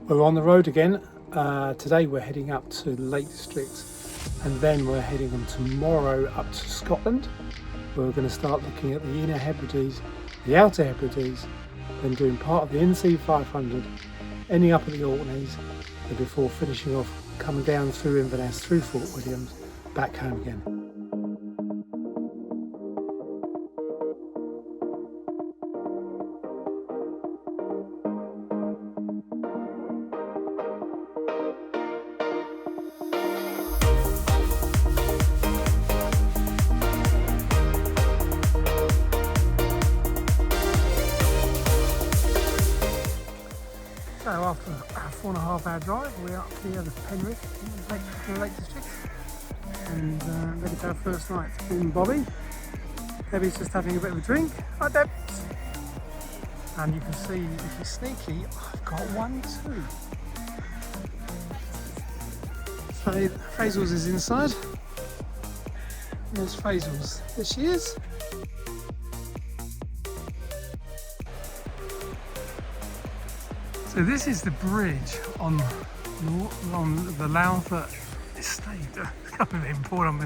We're on the road again. Today we're heading up to the Lake District, and then we're heading on tomorrow up to Scotland. We're going to start looking at the Inner Hebrides, the Outer Hebrides, then doing part of the NC 500, ending up at the Orkneys, and before finishing off, coming down through Inverness, through Fort Williams, back home again. So after a 4.5 hour drive, we're up here to Penrith, in the Lake District, and ready for our first night. Me and Bobby. Debbie's just having a bit of a drink. Hi, Deb. And you can see, if you're sneaky, I've got one too. So Faisal's is inside. There's Faisal's. There she is. So this is the bridge on the Lowther estate. I'm being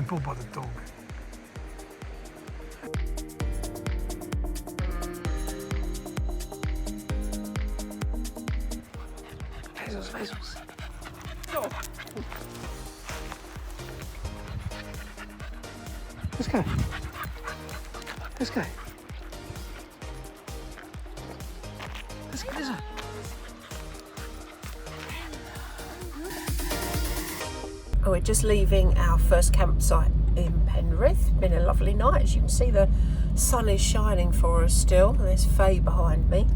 pulled by the dog. Faisal's. Oh. Let's go. Let's go. Let's go. We're just leaving our first campsite in Penrith. Been a lovely night. As you can see, the sun is shining for us still. There's Faye behind me.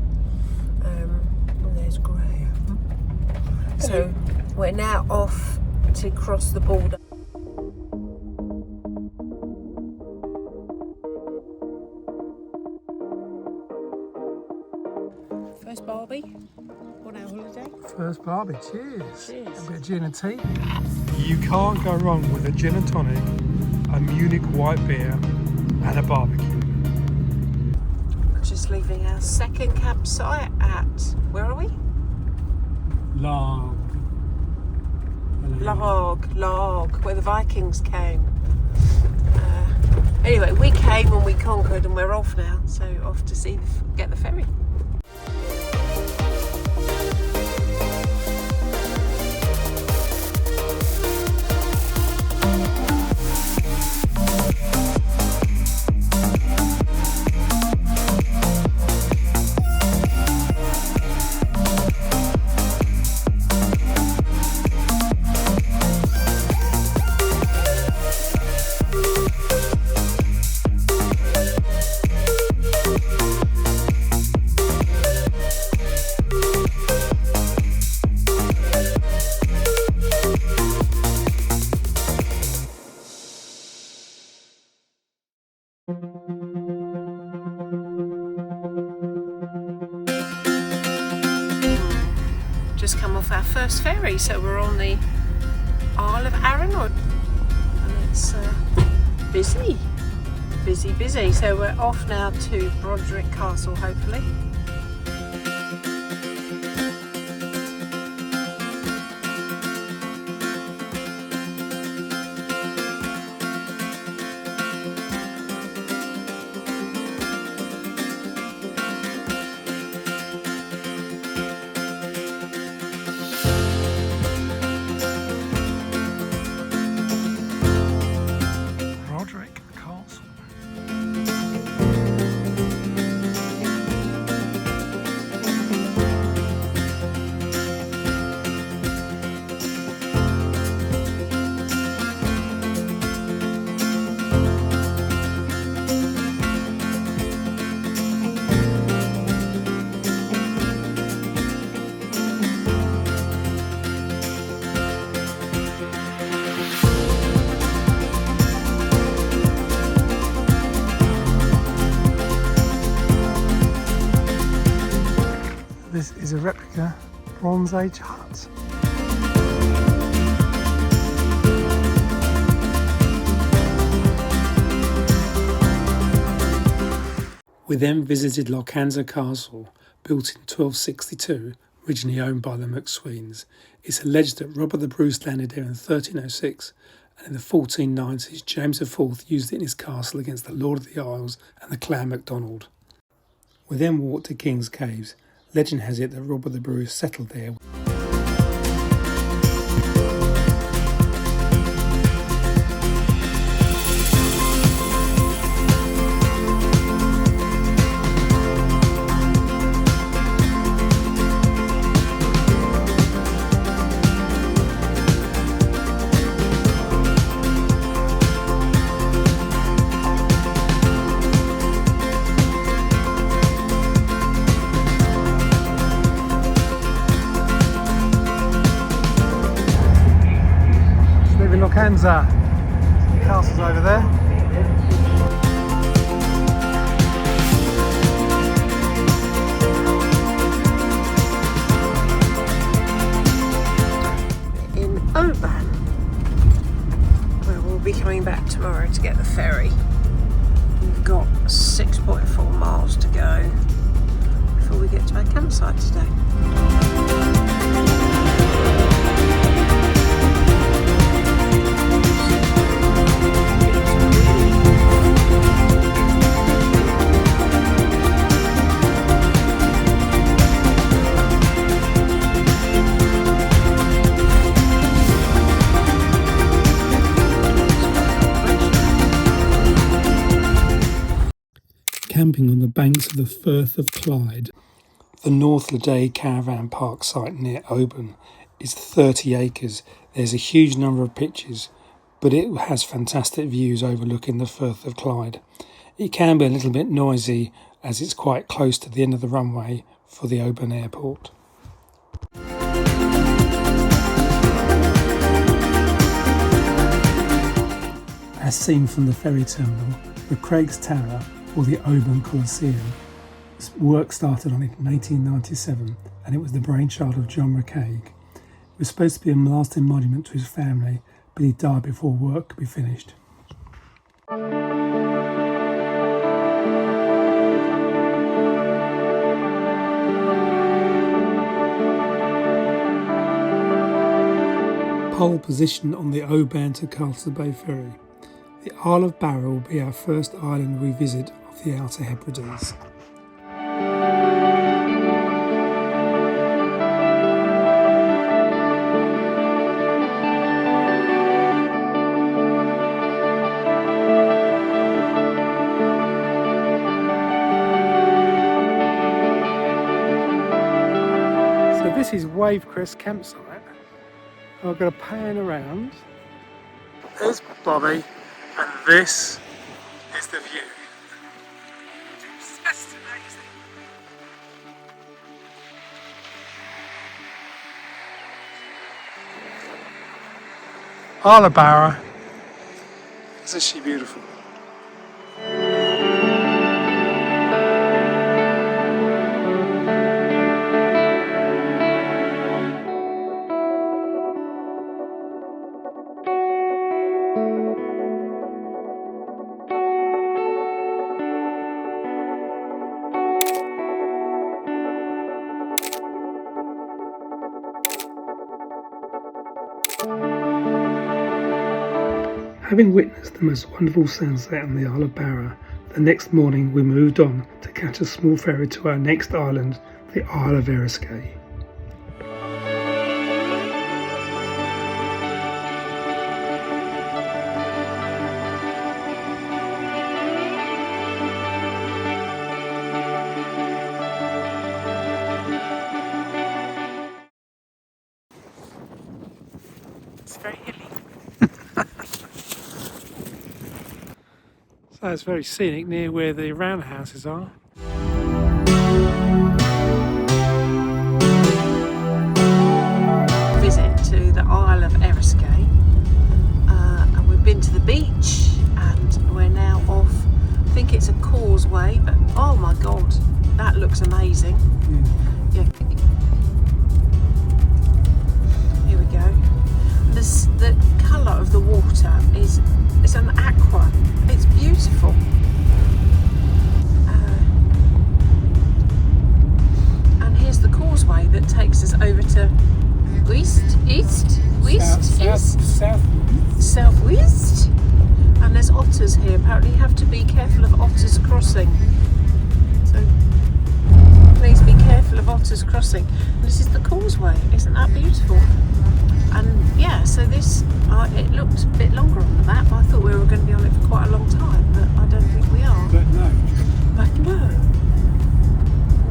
And there's Graham. So we're now off to cross the border. First Barbie on our holiday. First Barbie, cheers. Cheers. A bit of gin and tea. You can't go wrong with a gin and tonic, a Munich white beer, and a barbecue. Just leaving our second campsite at, where are we? Log, where the Vikings came. Anyway, we came and we conquered, and we're off now. So off to get the ferry. Just come off our first ferry, so we're on the Isle of Arran, and it's busy. So we're off now to Broderick Castle, hopefully. This is a replica Bronze Age hut. We then visited Lochanza Castle, built in 1262 originally owned by the McSweens. It's alleged that Robert the Bruce landed there in 1306, and in the 1490s James IV used it in his castle against the Lord of the Isles and the Clan MacDonald. We then walked to King's Caves. Legend has it that Robert the Bruce settled there. Locanza. The castle's over there. In Oban, where we'll be coming back tomorrow to get the ferry. We've got 6.4 miles to go before we get to our campsite today. Camping on the banks of the Firth of Clyde. The North Ledaig Caravan Park site near Oban is 30 acres. There's a huge number of pitches, but it has fantastic views overlooking the Firth of Clyde. It can be a little bit noisy as it's quite close to the end of the runway for the Oban airport. As seen from the ferry terminal, the Craig's Tower, or the Oban Coliseum, work started on it in 1897, and it was the brainchild of John McCaig. It was supposed to be a lasting monument to his family, but he died before work could be finished. Pole position on the Oban to Castle Bay ferry. The Isle of Barra will be our first island we visit of the Outer Hebrides. So this is Wavecrest Campsite. I've got to pan around. There's Bobby. And this is the view. That's amazing. Isle of Barra. Isn't she beautiful? Having witnessed the most wonderful sunset on the Isle of Barra, the next morning we moved on to catch a small ferry to our next island, the Isle of Eriskay. It's very hilly. So it's very scenic near where the roundhouses are. Visit to the Isle of Eriskay, and we've been to the beach, and we're now off. I think it's a causeway, but oh my god, that looks amazing. Yeah. Here we go. The colour of the water is an aqua. It's beautiful. And here's the causeway that takes otters here. Apparently you have to be careful of otters crossing. So please be careful of otters crossing. And this is the causeway. Isn't that beautiful? And yeah, so this, it looked a bit longer on the map. I thought we were going to be on it for quite a long time, but I don't think we are. But no. But no.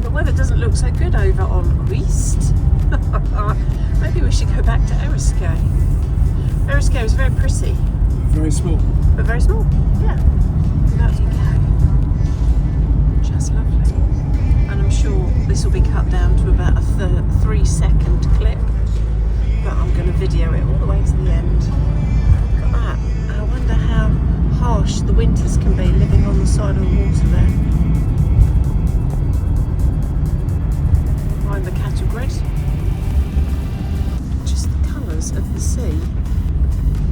The weather doesn't look so good over on Uist. Maybe we should go back to Eriskay. Eriskay was very pretty. Very small. But very small, yeah. Without you go. Just lovely. And I'm sure this will be cut down to about a 3-second clip. But I'm going to video it all the way to the end. Look at that. And I wonder how harsh the winters can be living on the side of the water there. Behind the cattle grid. Just the colours of the sea.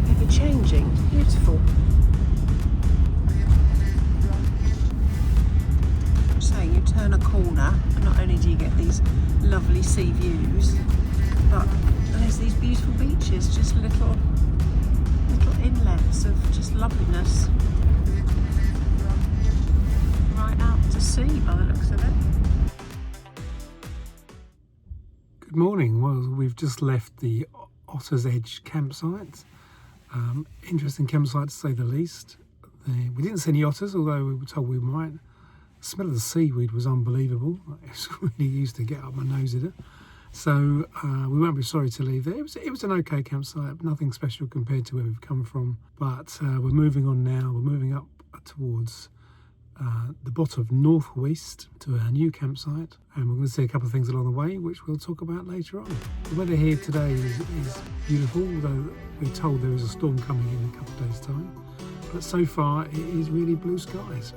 Ever changing. Beautiful. I'm saying you turn a corner and not only do you get these lovely sea views, but there's these beautiful beaches, just little inlets of just loveliness. Right out to sea by the looks of it. Good morning. Well, we've just left the Otteridge campsite. Interesting campsite to say the least. We didn't see any otters, although we were told we might. The smell of the seaweed was unbelievable. It's really used to get up my nose at it. So we won't be sorry to leave there. It was an okay campsite, nothing special compared to where we've come from. But we're moving on now. We're moving up towards the bottom of North Uist to our new campsite. And we're going to see a couple of things along the way, which we'll talk about later on. The weather here today is beautiful, although we're told there is a storm coming in a couple of days' time. But so far, it is really blue skies.